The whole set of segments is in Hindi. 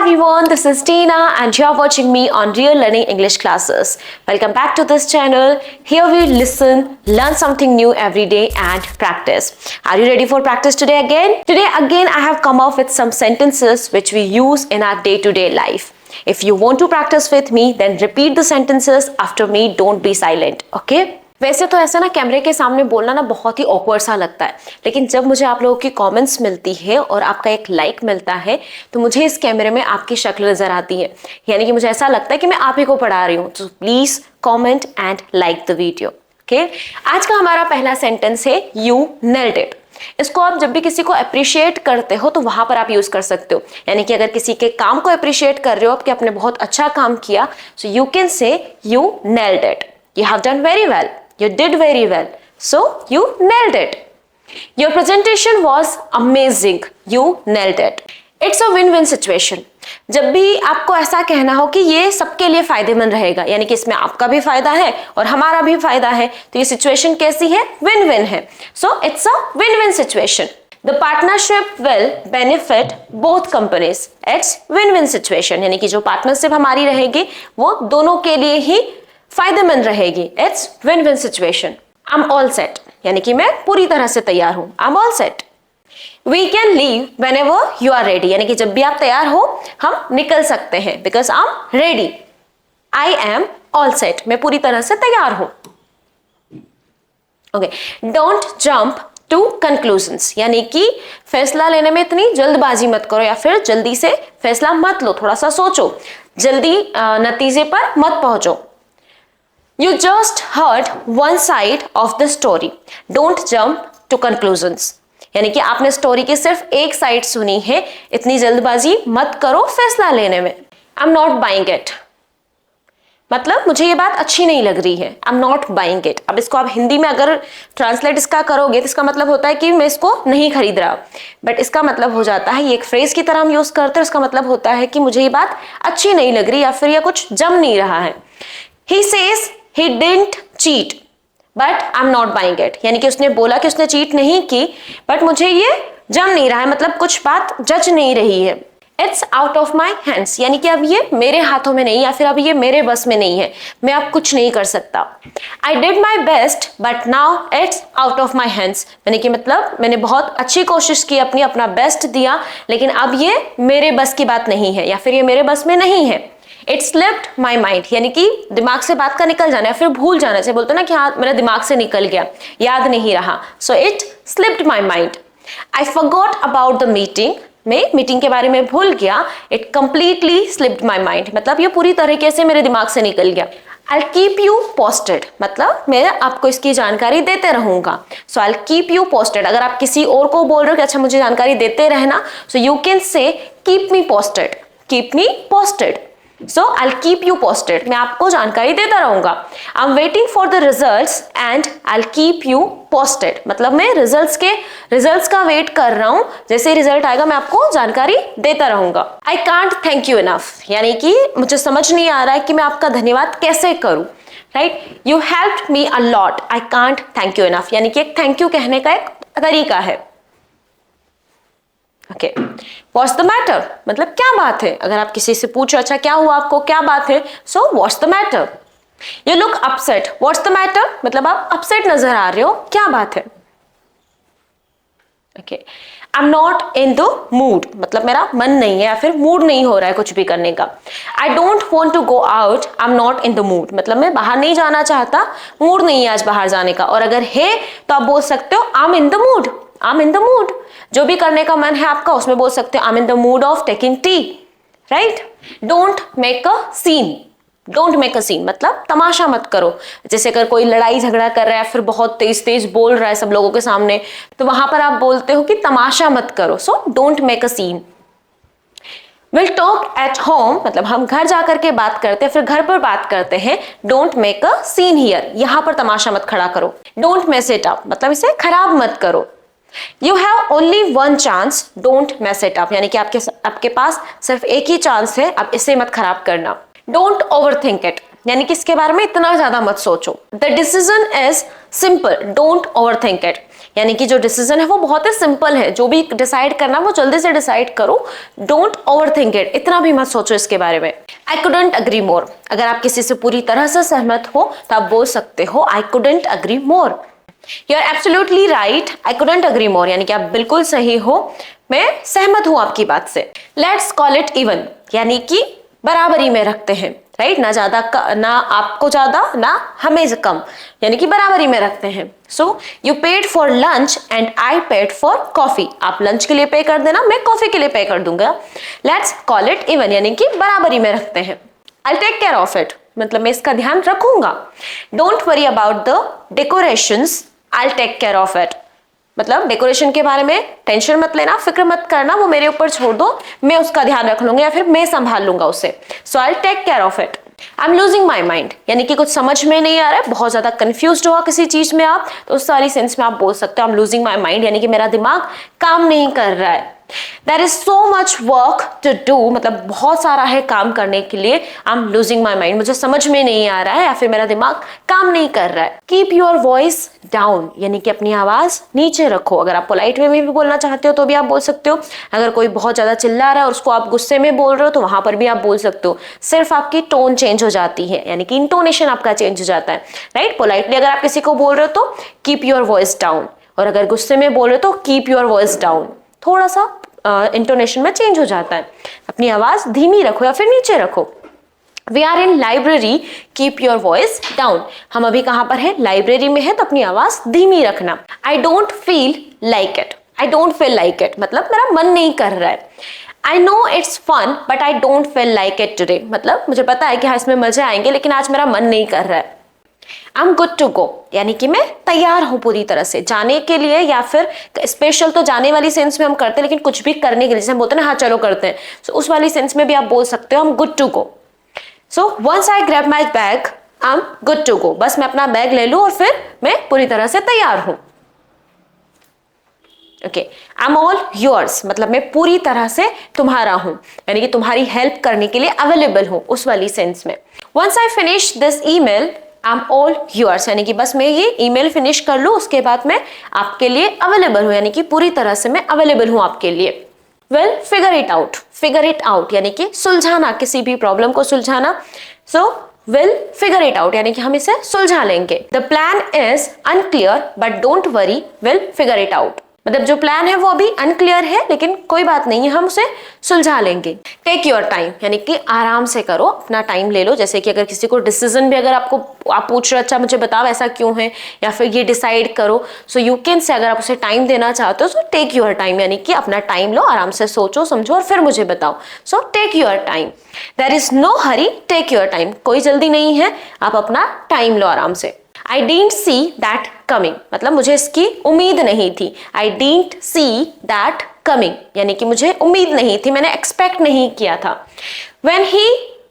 everyone, this is Tina and you are watching me on Real Learning English classes. Welcome back to this channel. Here we listen, learn something new every day and practice. Are you ready for practice today again? Today again I have come up with some sentences which we use in our day-to-day life. If you want to practice with me, then repeat the sentences after me. Don't be silent, okay? वैसे तो ऐसा ना कैमरे के सामने बोलना ना बहुत ही ऑकवर्ड सा लगता है, लेकिन जब मुझे आप लोगों की कमेंट्स मिलती है और आपका एक लाइक मिलता है तो मुझे इस कैमरे में आपकी शक्ल नजर आती है, यानी कि मुझे ऐसा लगता है कि मैं आप ही को पढ़ा रही हूँ. तो please comment and like the video. Okay, आज का हमारा पहला सेंटेंस है यू नेल्ड इट. इसको आप जब भी किसी को अप्रिशिएट करते हो तो वहां पर आप यूज कर सकते हो, यानी कि अगर किसी के काम को अप्रिशिएट कर रहे हो कि आपने बहुत अच्छा काम किया, सो यू कैन से you nailed it. You have done very well. You did very well. So you nailed it. Your presentation was amazing. You nailed it. It's a win-win situation. जब भी आपको ऐसा कहना हो कि ये सबके लिए फायदेमंद रहेगा, यानी कि इसमें आपका भी फायदा है और हमारा भी फायदा है, तो ये सिचुएशन कैसी है? विन-विन है. So it's a win-win situation. The partnership will benefit both companies. It's win-win situation. यानी कि जो पार्टनरशिप हमारी रहेगी वो दोनों के लिए ही फायदेमंद रहेगी. It's win win situation. I am all set, यानी कि मैं पूरी तरह से तैयार हूं. I am all set. We can leave whenever you are ready, यानी कि जब भी आप तैयार हो हम निकल सकते हैं. Because I am ready. I am all set, मैं पूरी तरह से तैयार हूं. Okay, don't jump to conclusions, यानी कि फैसला लेने में इतनी जल्दबाजी मत करो या फिर जल्दी से फैसला मत लो. थोड़ा सा सोचो, जल्दी नतीजे पर मत पहुंचो. You just heard one side of the story. Don't jump to conclusions. यानी कि आपने स्टोरी की सिर्फ एक साइड सुनी है, इतनी जल्दबाजी मत करो फैसला लेने में. I'm not buying it. मतलब मुझे ये बात अच्छी नहीं लग रही है. I'm not buying it. अब इसको आप हिंदी में अगर ट्रांसलेट इसका करोगे तो इसका मतलब होता है कि मैं इसको नहीं खरीद रहा, बट इसका मतलब हो जाता है, ये एक फ्रेज की तरह हम यूज करते हैं. इसका मतलब होता है कि मुझे ये बात अच्छी नहीं लग रही या फिर ये कुछ जम नहीं रहा है. He says he didn't cheat, but I'm not buying it. यानी कि उसने बोला कि उसने चीट नहीं की, बट मुझे ये जम नहीं रहा है, मतलब कुछ बात जच नहीं रही है. It's out of my hands, यानी कि अब ये मेरे हाथों में नहीं या फिर अब ये मेरे बस में नहीं है, मैं अब कुछ नहीं कर सकता. I did my best, but now it's out of my hands. यानी कि मतलब मैंने बहुत अच्छी कोशिश की, अपना बेस्ट दिया, लेकिन अब ये मेरे बस की बात नहीं है या फिर ये मेरे बस में नहीं है. It slipped my mind, यानी कि दिमाग से बात का निकल जाना या फिर भूल जाना. जैसे बोलते ना कि हाँ मेरे दिमाग से निकल गया, याद नहीं रहा. So it slipped my mind. I forgot about the meeting. मैं मीटिंग के बारे में भूल गया. It completely slipped my mind. मतलब ये पूरी तरीके से मेरे दिमाग से निकल गया. I'll keep you posted, मतलब मैं आपको इसकी जानकारी देते रहूंगा. So I'll keep you posted. अगर आप किसी और को बोल रहे हो कि अच्छा मुझे जानकारी देते रहना, so you can say keep me posted. Keep me posted. So I'll keep you posted. मैं आपको जानकारी देता रहूंगा. I'm waiting for the results and I'll keep you posted. मतलब मैं रिजल्ट्स का वेट कर रहा हूं. जैसे रिजल्ट आएगा मैं आपको जानकारी देता रहूंगा. I can't thank you enough, यानी कि मुझे समझ नहीं आ रहा है कि मैं आपका धन्यवाद कैसे करूं. Right? You helped me a lot. I can't thank you enough, यानी कि एक थैंक यू कहने का एक तरीका है. ओके, व्हाट्स द मैटर, मतलब क्या बात है. अगर आप किसी से पूछो अच्छा क्या हुआ आपको, क्या बात है, so what's the matter. You look upset. What's the matter, मतलब आप अपसेट नजर आ रहे हो, क्या बात है. Okay, I am not in the mood, मतलब मेरा मन नहीं है या फिर मूड नहीं हो रहा है कुछ भी करने का. I don't want to go out. I am not in the mood, मतलब मैं बाहर नहीं जाना चाहता, मूड नहीं है आज बाहर जाने का. और अगर है तो आप बोल सकते हो I am in the mood. I am in the mood, जो भी करने का मन है आपका उसमें बोल सकते हो I am in the mood of taking tea. Right. Don't make a scene. Don't make a scene मतलब तमाशा मत करो. जैसे अगर कोई लड़ाई झगड़ा कर रहा है फिर बहुत तेज तेज बोल रहा है सब लोगों के सामने, तो वहां पर आप बोलते हो कि तमाशा मत करो. So don't make a scene. Will talk at home, मतलब हम घर जाकर के बात करते हैं, फिर घर पर बात करते हैं. Don't make a scene here, यहां पर तमाशा मत खड़ा करो. डोंट मेस इट अप, मतलब इसे खराब मत करो. You have only one chance, don't mess it up, यानी कि आपके पास सिर्फ एक ही चांस है, आप इसे मत खराब करना. Don't overthink it, यानी कि इसके बारे में इतना ज्यादा मत सोचो. The decision is simple, don't overthink it, यानी कि जो डिसीजन है वो बहुत ही सिंपल है, जो भी डिसाइड करना वो जल्दी से डिसाइड करो, डोंट ओवरथिंक इट, इतना भी मत सोचो इसके बारे में। आई कुडंट अग्री मोर, अगर आप किसी से पूरी तरह से सहमत हो तो आप बोल सकते हो I couldn't agree more. You are absolutely right, I couldn't agree more, यानी कि आप बिल्कुल सही हो, मैं सहमत हूं आपकी बात से। लेट्स कॉल इट इवन, यानी कि बराबरी में रखते हैं, राइट, ना ज्यादा ना आपको ज्यादा ना हमें कम, यानी कि बराबरी में रखते हैं। So you paid for lunch and I paid for coffee, आप लंच के लिए पे कर देना, मैं कॉफी के लिए पे कर दूंगा। लेट्स कॉल इट इवन, यानी कि बराबरी में रखते हैं। I take care of it, मतलब मैं इसका ध्यान रखूंगा। Don't worry about the decorations, I take care of it, मतलब डेकोरेशन के बारे में टेंशन मत लेना, फिक्र मत करना, वो मेरे ऊपर छोड़ दो, मैं उसका ध्यान रख लूंगा या फिर मैं संभाल लूंगा उसे। So I take care of it. I am losing my mind, यानी कि कुछ समझ में नहीं आ रहा है, बहुत ज्यादा कंफ्यूज्ड हुआ किसी चीज में आप, तो उस सारी सेंस में आप बोल सकते हो I M losing my mind, यानी कि मेरा दिमाग काम नहीं कर रहा है। There is so much work to do, मतलब बहुत सारा है काम करने के लिए। I'm losing my mind, मुझे समझ में नहीं आ रहा है या फिर मेरा दिमाग काम नहीं कर रहा है। Keep your voice down, यानी कि अपनी आवाज नीचे रखो। अगर आप पोलाइट वे में भी बोलना चाहते हो तो भी आप बोल सकते हो। अगर कोई बहुत ज्यादा चिल्ला रहा है और उसको आप गुस्से में बोल रहे हो तो वहां पर भी आप बोल सकते हो। सिर्फ आपकी टोन चेंज हो जाती है, यानी कि इंटोनेशन आपका चेंज हो जाता है, राइट। पोलाइटली अगर आप किसी को बोल रहे हो तो कीप योर वॉइस डाउन, और अगर गुस्से में बोल रहे हो तो कीप योर वॉइस डाउन, थोड़ा सा इंटोनेशन में चेंज हो जाता है। अपनी आवाज धीमी रखो या फिर नीचे रखो। We are in library, keep your voice down, हम अभी कहां पर है, लाइब्रेरी में है, तो अपनी आवाज धीमी रखना। I don't feel like it, I don't feel like it, मतलब मेरा मन नहीं कर रहा है। I know it's fun but I don't feel like it today, मतलब मुझे पता है कि हाँ इसमें मजे आएंगे लेकिन आज मेरा मन नहीं कर रहा है। I am good to go, यानी कि मैं तैयार हूं पूरी तरह से जाने के लिए, या फिर स्पेशल तो जाने वाली सेंस में हम करते हैं, लेकिन कुछ भी करने के लिए जैसे हम बोलते हैं ना हाँ चलो करते हैं, सो उस वाली सेंस में भी आप बोल सकते हो I am good to go. So once I grab my bag I am good to go, बस मैं अपना बैग ले लूं और फिर मैं पूरी तरह से तैयार हूं। Okay, I am all yours, मतलब मैं पूरी तरह से तुम्हारा हूं, यानी कि तुम्हारी हेल्प करने के लिए अवेलेबल हूं, उस वाली सेंस में। Once I finish this email I am all yours, यानी कि बस मैं ये ईमेल फिनिश कर लूं उसके बाद मैं आपके लिए अवेलेबल हूं, यानी कि पूरी तरह से मैं अवेलेबल हूं आपके लिए। Well figure it out, figure it out यानी कि सुलझाना, किसी भी प्रॉब्लम को सुलझाना। So will figure it out, यानी कि हम इसे सुलझा लेंगे। The plan is unclear but don't worry, will figure it out, मतलब जो प्लान है वो अभी अनक्लियर है लेकिन कोई बात नहीं है, हम उसे सुलझा लेंगे। टेक योर टाइम, यानी कि आराम से करो, अपना टाइम ले लो। जैसे कि अगर किसी को डिसीजन भी अगर आप पूछ रहे हो अच्छा मुझे बताओ ऐसा क्यों है, या फिर ये डिसाइड करो, सो यू कैन से, अगर आप उसे टाइम देना चाहते हो सो टेक योर टाइम, यानी कि अपना टाइम लो, आराम से सोचो समझो और फिर मुझे बताओ। So take your time, there is no hurry, take your time, कोई जल्दी नहीं है, आप अपना टाइम लो आराम से। I didn't see that coming, मतलब मुझे इसकी उम्मीद नहीं थी। I didn't see that coming, यानी कि मुझे उम्मीद नहीं थी, मैंने एक्सपेक्ट नहीं किया था। When he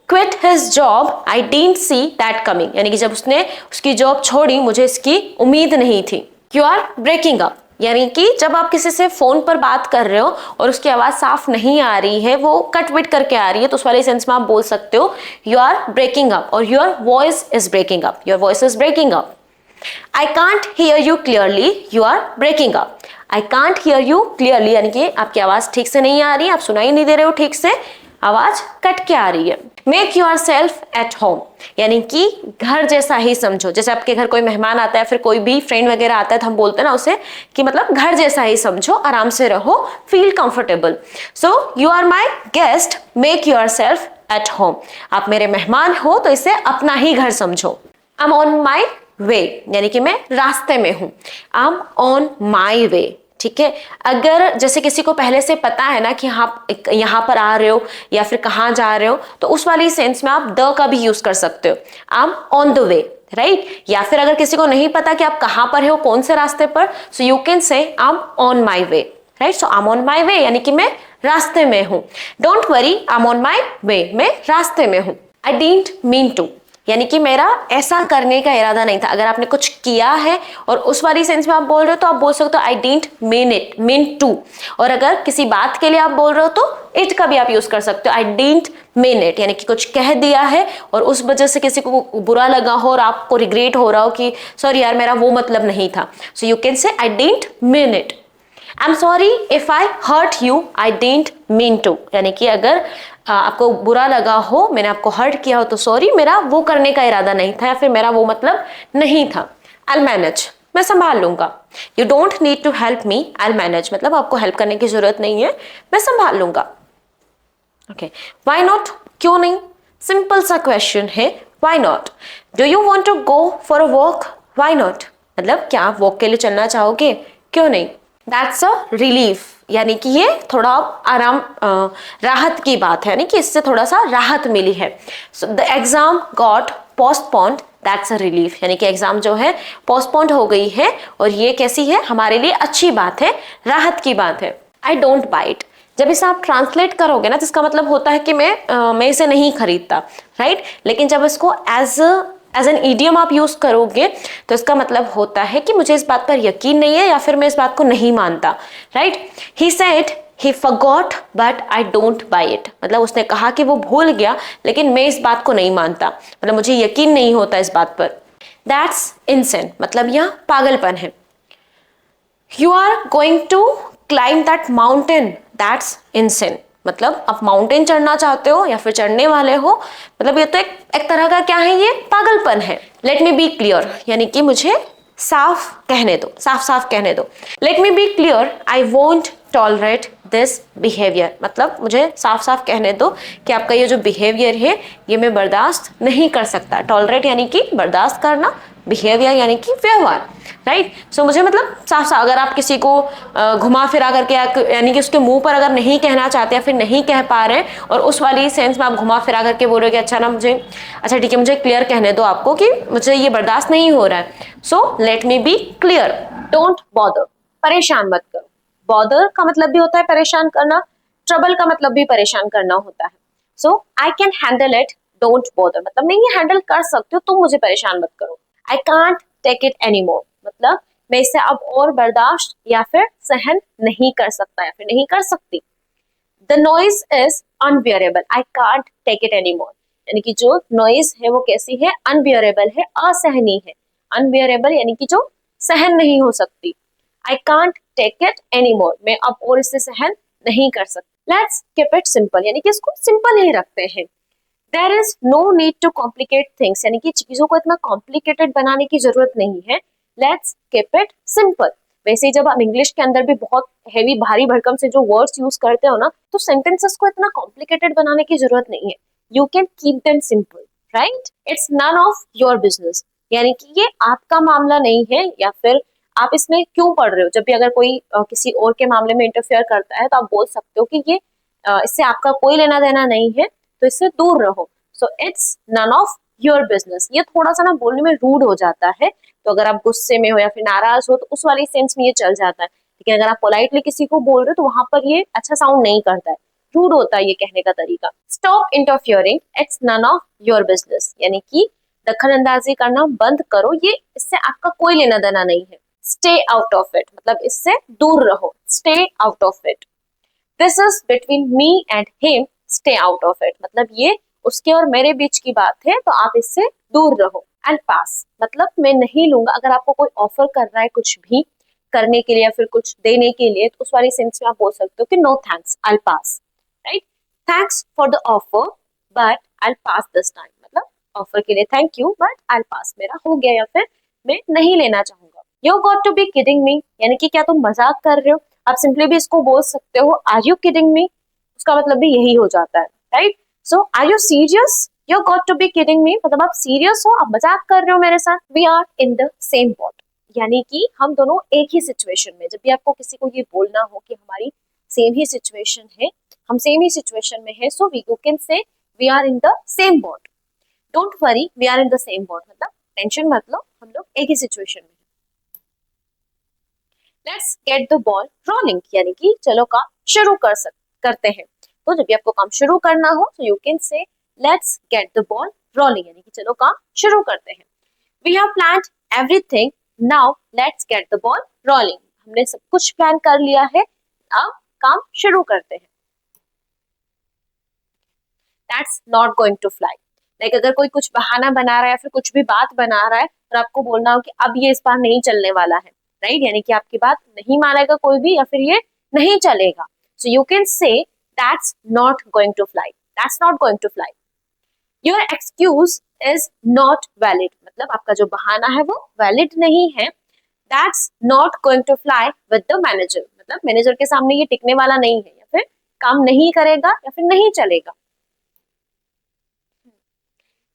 quit his job, I didn't see that coming, यानी कि जब उसने उसकी जॉब छोड़ी मुझे इसकी उम्मीद नहीं थी। You are breaking up, यानी कि जब आप किसी से फोन पर बात कर रहे हो और उसकी आवाज साफ नहीं आ रही है, वो कट विट करके आ रही है, तो उस वाले सेंस में आप बोल सकते हो यू आर ब्रेकिंग अप और your voice is breaking up, your voice is breaking up. I can't hear you clearly, you are breaking up. I can't hear you clearly, यानी कि आपकी आवाज ठीक से नहीं आ रही, आप सुनाई नहीं दे रहे हो ठीक से, आवाज कट के आ रही है। Make yourself at home, यानी कि घर जैसा ही समझो। जैसे आपके घर कोई मेहमान आता है, फिर कोई भी फ्रेंड वगैरह आता है तो हम बोलते हैं ना उसे कि मतलब घर जैसा ही समझो, आराम से रहो, feel comfortable. So you are my guest, make yourself at home, आप मेरे मेहमान हो तो इसे अपना ही घर समझो। I am on my way, यानी कि मैं रास्ते में हूं। आई एम ऑन माई वे, ठीक है। अगर जैसे किसी को पहले से पता है ना कि आप यहाँ पर आ रहे हो या फिर कहाँ जा रहे हो, तो उस वाली सेंस में आप द का भी यूज कर सकते हो, I M on the way, right. या फिर अगर किसी को नहीं पता कि आप कहाँ पर हो, कौन से रास्ते पर, सो you can say I'm on my way, right. So I'm on my way, यानी कि मैं रास्ते में हूँ। Don't worry, I'm on my way, मैं रास्ते में हूँ। आई डिडंट मीन टू, यानी कि मेरा ऐसा करने का इरादा नहीं था। अगर आपने कुछ किया है और उस वाली सेंस में आप बोल रहे हो तो आप बोल सकते हो आई डिडंट मीन टू। और अगर किसी बात के लिए आप बोल रहे हो तो इट का भी आप यूज कर सकते हो, आई डिडंट मीन इट, यानी कि कुछ कह दिया है और उस वजह से किसी को बुरा लगा हो और आपको रिग्रेट हो रहा हो कि सॉरी यार मेरा वो मतलब नहीं था, सो you can say I didn't mean it. I am sorry if I hurt you, I didn't mean to, यानी कि अगर आपको बुरा लगा हो, मैंने आपको हर्ट किया हो तो सॉरी, मेरा वो करने का इरादा नहीं था या फिर मेरा वो मतलब नहीं था। आई मैनेज, मैं संभाल लूंगा। You don't need to help me, I manage, मतलब आपको हेल्प करने की जरूरत नहीं है, मैं संभाल लूंगा। ओके, व्हाई नॉट, क्यों नहीं, सिंपल सा क्वेश्चन है, why not. Do you want to go for a walk, why not, मतलब क्या आप वॉक के लिए चलना चाहोगे, क्यों नहीं। दैट्स अ रिलीफ, यानी कि ये थोड़ा आराम राहत की बात है, यानी कि इससे थोड़ा सा राहत मिली है। So the exam got postponed, that's a relief, यानी कि एग्जाम जो है पोस्टपोन्ड हो गई है और ये कैसी है, हमारे लिए अच्छी बात है, राहत की बात है। आई डोंट बाय इट, जब इसे आप ट्रांसलेट करोगे ना तो इसका मतलब होता है कि मैं इसे नहीं खरीदता, राइट। लेकिन जब इसको एज एन ईडियम आप यूज करोगे तो इसका मतलब होता है कि मुझे इस बात पर यकीन नहीं है या फिर मैं इस बात को नहीं मानता, right. He said he forgot but I don't buy it, मतलब उसने कहा कि वो भूल गया लेकिन मैं इस बात को नहीं मानता, मतलब मुझे यकीन नहीं होता इस बात पर। दैट्स इनसेन, मतलब यह पागलपन है। You are going to climb that mountain, that's insane, मतलब आप माउंटेन चढ़ना चाहते हो या फिर चढ़ने वाले हो, मतलब ये तो एक तरह का क्या है, ये पागलपन है। लेट मी बी क्लियर, यानी कि मुझे साफ कहने दो, साफ साफ कहने दो। Let me be clear, I won't tolerate this behaviour, मतलब मुझे साफ साफ कहने दो कि आपका ये जो बिहेवियर है ये मैं बर्दाश्त नहीं कर सकता। टॉलरेट यानी कि बर्दाश्त करना, बिहेवियर यानी कि व्यवहार, राइट। सो मुझे मतलब साफ साफ, अगर आप किसी को घुमा फिरा करके यानी कि उसके मुंह पर अगर नहीं कहना चाहते या फिर नहीं कह पा रहे और उस वाली सेंस में आप घुमा फिरा करके बोल रहे हो कि अच्छा ना मुझे, अच्छा ठीक है मुझे क्लियर कहने दो आपको कि मुझे ये बर्दाश्त नहीं हो रहा है, so let me be clear. Don't bother, परेशान मत करो। बॉदर का मतलब भी होता है परेशान करना, ट्रबल का मतलब भी परेशान करना होता है। So I can handle it, don't bother, मतलब मैं ये हैंडल कर सकती हूँ, तुम मुझे परेशान मत करो। I can't take it any more, मतलब मैं इसे अब और बर्दाश्त या फिर सहन नहीं कर सकता या फिर नहीं कर सकती। The noise is unbearable, I can't take it any more, यानी कि जो नॉइज है वो कैसी है, अनबियरेबल है, असहनीय है। अनबियरेबल यानी कि जो सहन नहीं हो सकती। I can't take it any more, मैं अब और इसे सहन नहीं कर सकती। लेट्स कीप इट सिंपल, यानी कि इसको सिंपल ही रखते हैं। There is no need to complicate things, यानी कि चीजों को इतना कॉम्प्लिकेटेड बनाने की जरूरत नहीं है। Let's keep it simple. वैसे ही जब हम इंग्लिश के अंदर भी बहुत हैवी भारी भरकम से जो वर्ड्स यूज करते हो ना, तो सेंटेंसेस को इतना कॉम्प्लिकेटेड बनाने की जरूरत नहीं है। You can keep them simple, right. It's none of your business, यानी कि ये आपका मामला नहीं है, या फिर आप इसमें क्यों पढ़ रहे हो। जब भी अगर कोई किसी और के मामले में इंटरफेयर करता है तो आप बोल सकते हो कि ये इससे आपका कोई लेना देना नहीं है, तो इससे दूर रहो। So it's none of your business, ये थोड़ा सा ना बोलने में रूड हो जाता है, तो अगर आप गुस्से में हो या फिर नाराज हो तो उस वाली सेंस में ये चल जाता है। लेकिन अगर आप पोलाइटली किसी को बोल रहे हो तो वहां पर ये अच्छा साउंड नहीं करता है, रूड होता है ये कहने का तरीका। Stop interfering, it's none of your business, यानी कि दखल अंदाजी करना बंद करो, ये इससे आपका कोई लेना देना नहीं है। स्टे आउट ऑफ इट, मतलब इससे दूर रहो, stay out of it. This is between me and him, stay out of it, मतलब ये उसके और मेरे बीच की बात है तो आप इससे दूर रहो। एंड पास, मतलब मैं नहीं लूंगा। अगर आपको कोई ऑफर कर रहा है कुछ भी करने के लिए या फिर कुछ देने के लिए, तो उस वाली सेंस में आप बोल सकते हो कि no thanks, I pass, right. Thanks for the offer but I pass this time, मतलब ऑफर के लिए thank you but I pass, मेरा हो गया या फिर मैं नहीं लेना चाहूंगा। You got to be kidding me, यानी कि क्या तुम मजाक कर रहे हो। आप सिंपली भी इसको बोल सकते हो आर यू किडिंग मी, उसका मतलब भी यही हो जाता है, right. So are you serious, you got to be kidding me, मतलब आप सीरियस हो, आप मजाक कर रहे हो मेरे साथ। We are in the same boat, यानी कि हम दोनों एक ही सिचुएशन में। जब भी आपको किसी को ये बोलना हो कि हमारी सेम ही सिचुएशन है, हम सेम ही सिचुएशन में है, so we you can say we are in the same boat. Don't worry, we are in the same boat, मतलब टेंशन मत लो, हम लोग एक ही सिचुएशन में। Let's get the ball rolling, यानी कि चलो काम शुरू करते हैं। तो जब भी आपको काम शुरू करना हो तो यू कैन से let's get the ball rolling, यानी कि चलो काम शुरू करते हैं. We have planned everything. Now let's get the ball rolling. हमने सब कुछ प्लान कर लिया है, अब काम शुरू करते हैं. That's not going to fly. Like अगर कोई कुछ बहाना बना रहा है या फिर कुछ भी बात बना रहा है और आपको बोलना हो कि अब ये इस बार नहीं चलने वाला है, राइट? यानी कि आपकी बात नहीं मानेगा कोई भी या फिर ये नहीं चलेगा. So you can say that's not going to fly. That's not going to fly. Your excuse is not valid. मतलब आपका जो बहाना है वो valid नहीं है. That's not going to fly with the manager. मतलब मैनेजर के सामने ये टिकने वाला नहीं है या फिर काम नहीं करेगा या फिर नहीं चलेगा.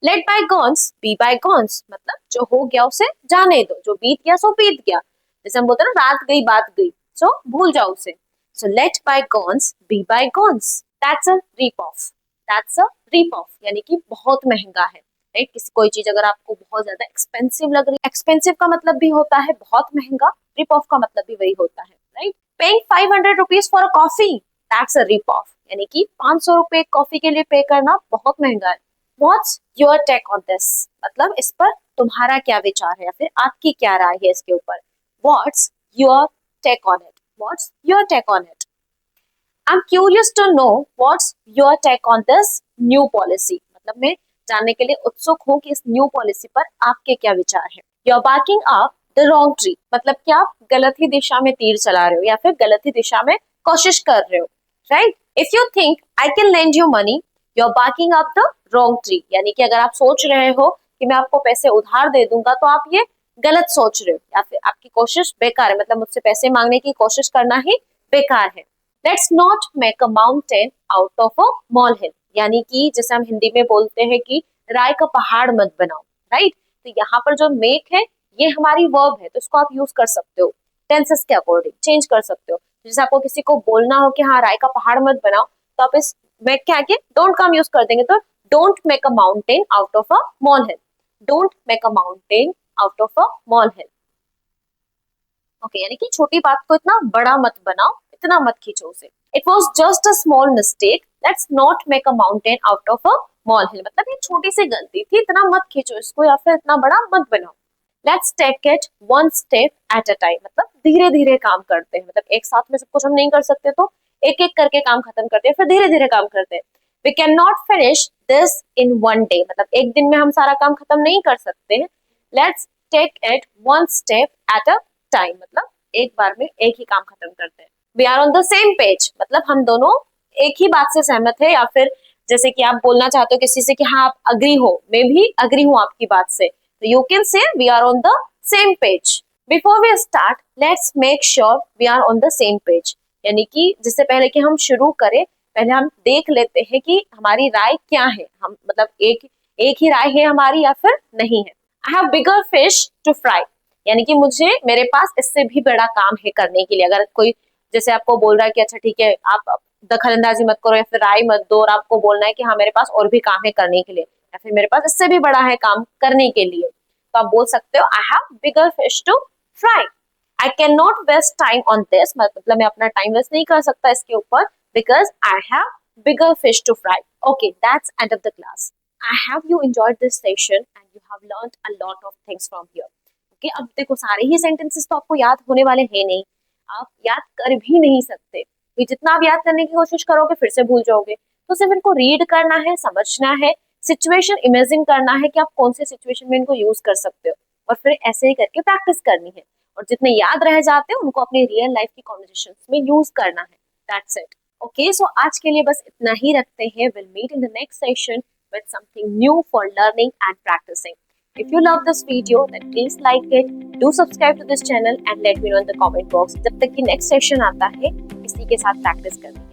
Let bygones be bygones. मतलब जो हो गया उसे जाने दो, जो बीत गया सो बीत गया. जैसे हम बोलते हैं ना, रात गई बात गई, सो भूल जाओ उसे. So let bygones be bygones. That's a rip-off. That's a rip-off. यानी कि बहुत महंगा है, राइट? किसी कोई चीज अगर आपको बहुत ज्यादा एक्सपेंसिव लग रही है, एक्सपेंसिव का मतलब भी होता है बहुत महंगा, rip-off का मतलब भी वही होता है, right? Paying 500 rupees for a coffee. That's a rip-off. यानी कि 500 रुपए कॉफी के लिए पे करना बहुत महंगा है. What's your take on this? मतलब इस पर तुम्हारा क्या विचार है या फिर आपकी क्या राय है इसके ऊपर? What's your take on it? What's your take on it? I'm curious to know what's your take on this new policy. मतलब मैं जानने के लिए उत्सुक हूँ कि इस न्यू पॉलिसी पर आपके क्या विचार है. You're barking up the wrong tree. मतलब कि आप गलत ही दिशा में तीर चला रहे हो या फिर गलत ही दिशा में कोशिश कर रहे हो, right? If you think I can lend you money, you're barking up the wrong tree. यानी कि अगर आप सोच रहे हो कि मैं आपको पैसे उधार दे दूंगा तो आप ये गलत सोच रहे हो या फिर आपकी कोशिश बेकार है. मतलब मुझसे पैसे मांगने की कोशिश करना ही बेकार है. Let's not make a mountain out of a molehill. यानी कि जैसे हम हिंदी में बोलते हैं कि राय का पहाड़ मत बनाओ, राइट? तो यहाँ पर जो make है ये हमारी वर्ब है, तो इसको आप यूज कर सकते हो टेंसेस के अकॉर्डिंग, चेंज कर सकते हो. जैसे आपको किसी को बोलना हो कि हाँ राय का पहाड़ मत बनाओ, तो आप इस make के आगे डोंट का यूज कर देंगे, तो don't make a mountain out of a molehill. Don't make a mountain out of a molehill. Okay, यानी कि छोटी बात को इतना बड़ा मत बनाओ, इतना मत खींचो उसे. It was just a small mistake, let's not make a mountain out of a molehill. मतलब ये छोटी सी गलती थी, इतना मत खींचो इसको या फिर इतना बड़ा मत बनाओ. Let's take it one step at a time. मतलब धीरे धीरे काम करते हैं. मतलब एक साथ में सब कुछ हम नहीं कर सकते, तो एक एक करके काम खत्म करते हैं, फिर धीरे धीरे काम करते हैं. We can not finish this in one day. मतलब एक दिन में हम सारा काम खत्म नहीं कर सकते. Let's take it one step at a time. मतलब एक बार में एक ही काम खत्म करते हैं. We are on the same page. मतलब हम दोनों एक ही बात से सहमत है, या फिर जैसे कि आप बोलना चाहते हो किसी से कि हाँ आप अग्री हो, मैं भी अग्री हूँ आपकी बात से, तो you can say we are on the same page. Before we start let's make sure we are on the same page. यानी कि जिससे पहले कि हम शुरू करें, पहले हम देख लेते हैं कि हमारी राय क्या है. हम मतलब एक ही राय है हमारी या फिर नहीं है. I have bigger fish to fry. यानी कि मेरे पास इससे भी बड़ा काम है करने के लिए. अगर कोई जैसे आपको बोल रहा है कि अच्छा ठीक है आप दखल अंदाजी मत करो या फिर राय मत दो, और आपको बोलना है कि हाँ मेरे पास और भी काम है करने के लिए, या फिर मेरे पास इससे भी बड़ा है काम करने के लिए, तो आप बोल सकते हो I have bigger fish to fry. I can not waste time on this. मतलब मैं अपना टाइम वेस्ट नहीं कर सकता इसके ऊपर, because I have bigger fish to fry. Okay, that's end of the class. I have you enjoyed this session and you have learned a lot of things from here. Okay, अब देखो सारे ही सेंटेंसेस तो आपको याद होने वाले हैं नहीं, आप याद कर भी नहीं सकते. तो जितना आप याद करने की कोशिश करोगे फिर से भूल जाओगे. तो सिर्फ इनको रीड करना है, समझना है, सिचुएशन इमेजिन करना है कि आप कौन से सिचुएशन में इनको यूज कर सकते हो, और फिर ऐसे ही करके प्रैक्टिस करनी है. और जितने याद रह जाते हैं उनको अपने रियल लाइफ की कॉन्वर्सेशंस में यूज करना है. That's it. ओके, सो आज के लिए बस इतना ही रखते हैं. Will meet in the next session with something new for learning and practicing. If you love this video, then please like it, do subscribe to this channel and let me know in the comment box. जब तक कि next session आता है इसी के साथ practice करना.